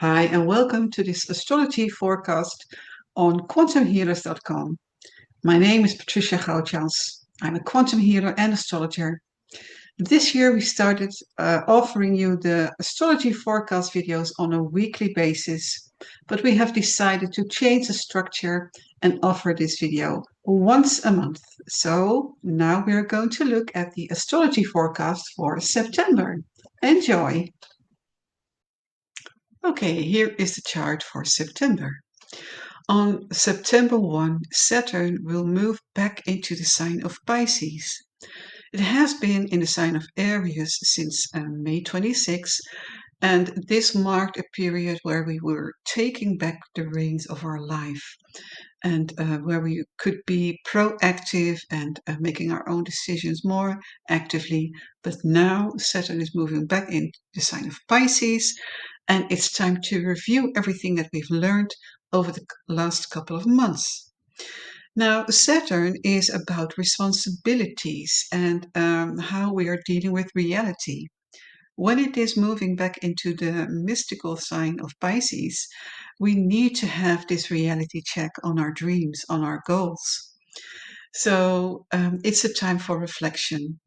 Hi, and welcome to this astrology forecast on quantumhealers.com. My name is Patricia Grootjans. I'm a quantum healer and astrologer. This year we started offering you the astrology forecast videos on a weekly basis, but we have decided to change the structure and offer this video once a month. So now we're going to look at the astrology forecast for September. Enjoy! Okay, here is the chart for September. On September 1, Saturn will move back into the sign of Pisces. It has been in the sign of Aries since May 26, and this marked a period where we were taking back the reins of our life and where we could be proactive and making our own decisions more actively. But now Saturn is moving back into the sign of Pisces, and it's time to review everything that we've learned over the last couple of months. Now, Saturn is about responsibilities and how we are dealing with reality. When it is moving back into the mystical sign of Pisces, we need to have this reality check on our dreams, on our goals. So it's a time for reflection.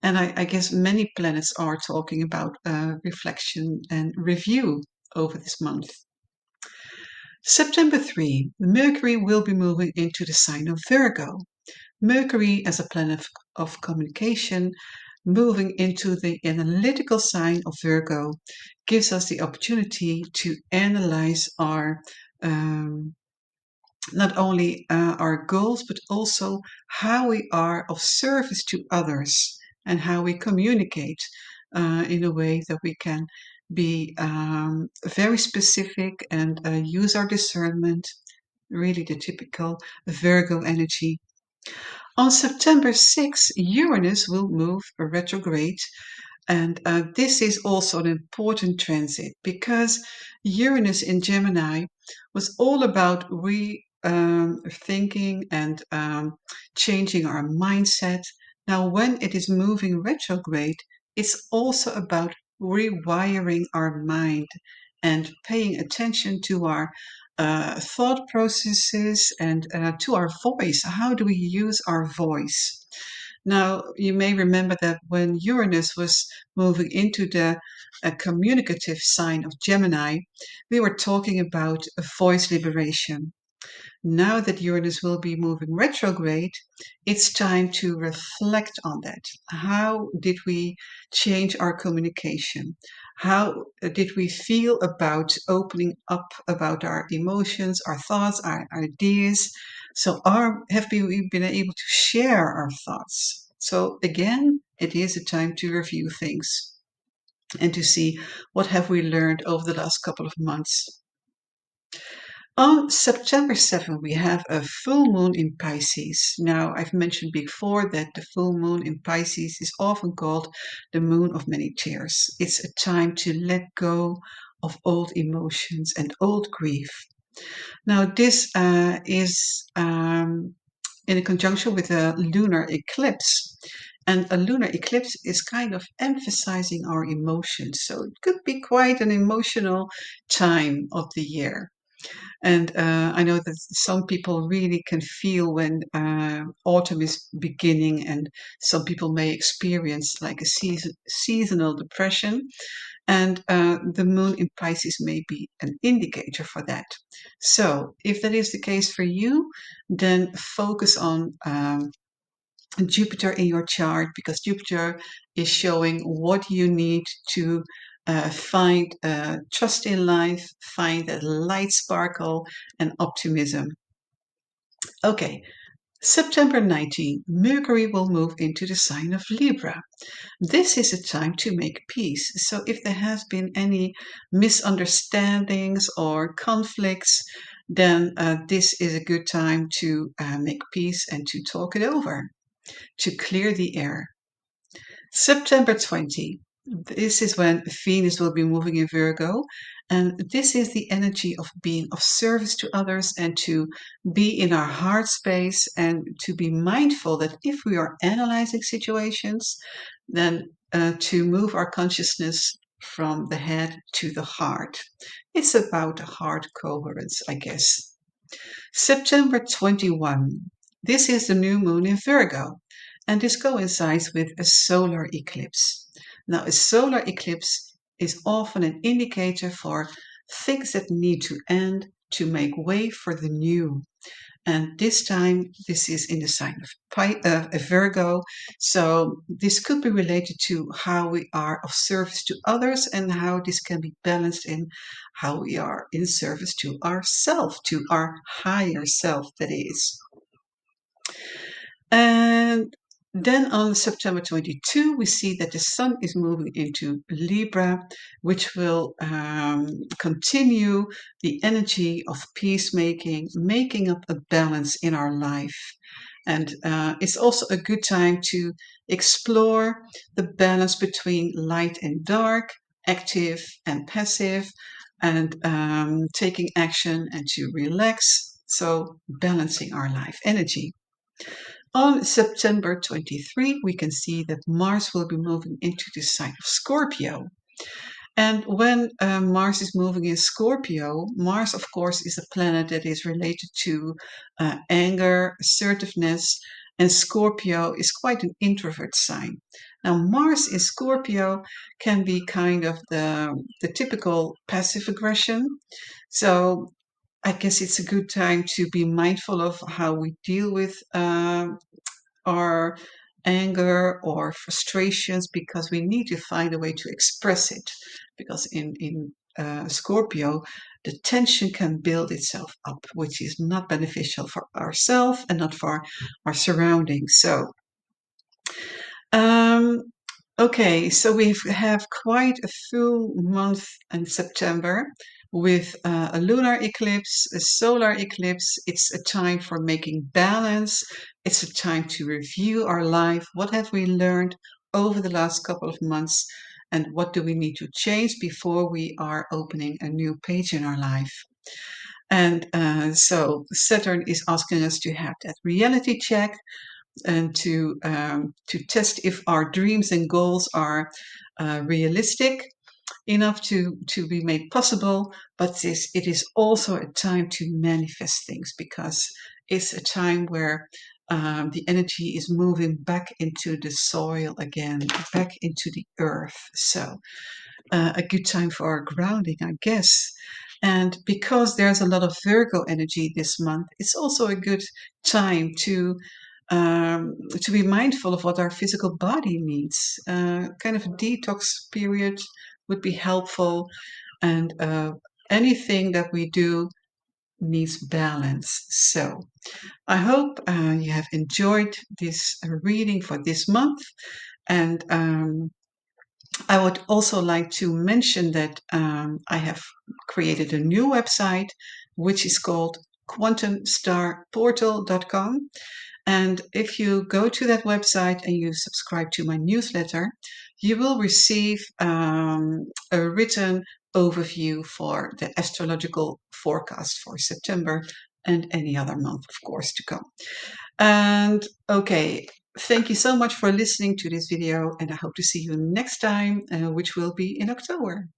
And I guess many planets are talking about reflection and review over this month. September 3, Mercury will be moving into the sign of Virgo. Mercury, as a planet of communication, moving into the analytical sign of Virgo, gives us the opportunity to analyze our not only our goals, but also how we are of service to others and how we communicate in a way that we can be very specific and use our discernment, really the typical Virgo energy. On September 6, Uranus will move retrograde, and this is also an important transit because Uranus in Gemini was all about thinking and changing our mindset. Now, when it is moving retrograde, it's also about rewiring our mind and paying attention to our thought processes and to our voice. How do we use our voice? Now, you may remember that when Uranus was moving into the communicative sign of Gemini, we were talking about voice liberation. Now that Uranus will be moving retrograde, it's time to reflect on that. How did we change our communication? How did we feel about opening up about our emotions, our thoughts, our ideas? So, have we been able to share our thoughts? So, again, it is a time to review things and to see what have we learned over the last couple of months. On September 7, we have a full moon in Pisces. Now, I've mentioned before that the full moon in Pisces is often called the moon of many tears. It's a time to let go of old emotions and old grief. Now, this is in a conjunction with a lunar eclipse. And a lunar eclipse is kind of emphasizing our emotions. So it could be quite an emotional time of the year. And I know that some people really can feel when autumn is beginning, and some people may experience like a seasonal depression. And the moon in Pisces may be an indicator for that. So, if that is the case for you, then focus on Jupiter in your chart because Jupiter is showing what you need to find trust in life, find that light sparkle and optimism. Okay, September 19, Mercury will move into the sign of Libra. This is a time to make peace. So if there has been any misunderstandings or conflicts, then this is a good time to make peace and to talk it over, to clear the air. September 20. This is when Venus will be moving in Virgo. And this is the energy of being of service to others and to be in our heart space and to be mindful that if we are analyzing situations, then to move our consciousness from the head to the heart. It's about heart coherence, I guess. September 21. This is the new moon in Virgo, and this coincides with a solar eclipse. Now, a solar eclipse is often an indicator for things that need to end to make way for the new. And this time, this is in the sign of Virgo. So this could be related to how we are of service to others and how this can be balanced in how we are in service to ourself, to our higher self, that is. And then on September 22, we see that the sun is moving into Libra, which will continue the energy of peacemaking, making up a balance in our life. And it's also a good time to explore the balance between light and dark, active and passive, and taking action and to relax. So, balancing our life energy. On September 23, we can see that Mars will be moving into the sign of Scorpio. And when Mars is moving in Scorpio, Mars, of course, is a planet that is related to anger, assertiveness, and Scorpio is quite an introvert sign. Now, Mars in Scorpio can be kind of the typical passive aggression. So I guess it's a good time to be mindful of how we deal with our anger or frustrations, because we need to find a way to express it, because in Scorpio the tension can build itself up, which is not beneficial for ourselves and not for our surroundings. So um, okay, so we have quite a full month in September with a lunar eclipse, a solar eclipse. It's a time for making balance. It's a time to review our life. What have we learned over the last couple of months? And what do we need to change before we are opening a new page in our life? And so Saturn is asking us to have that reality check and to test if our dreams and goals are realistic enough to be made possible. But it is also a time to manifest things, because it's a time where the energy is moving back into the soil again, back into the earth. So a good time for our grounding, I guess. And because there's a lot of Virgo energy this month, it's also a good time to be mindful of what our physical body needs. Kind of a detox period would be helpful, and anything that we do needs balance. So I hope you have enjoyed this reading for this month, and I would also like to mention that I have created a new website, which is called quantumstarportal.com. And if you go to that website and you subscribe to my newsletter, you will receive a written overview for the astrological forecast for September and any other month, of course, to come. And okay, thank you so much for listening to this video, and I hope to see you next time, which will be in October.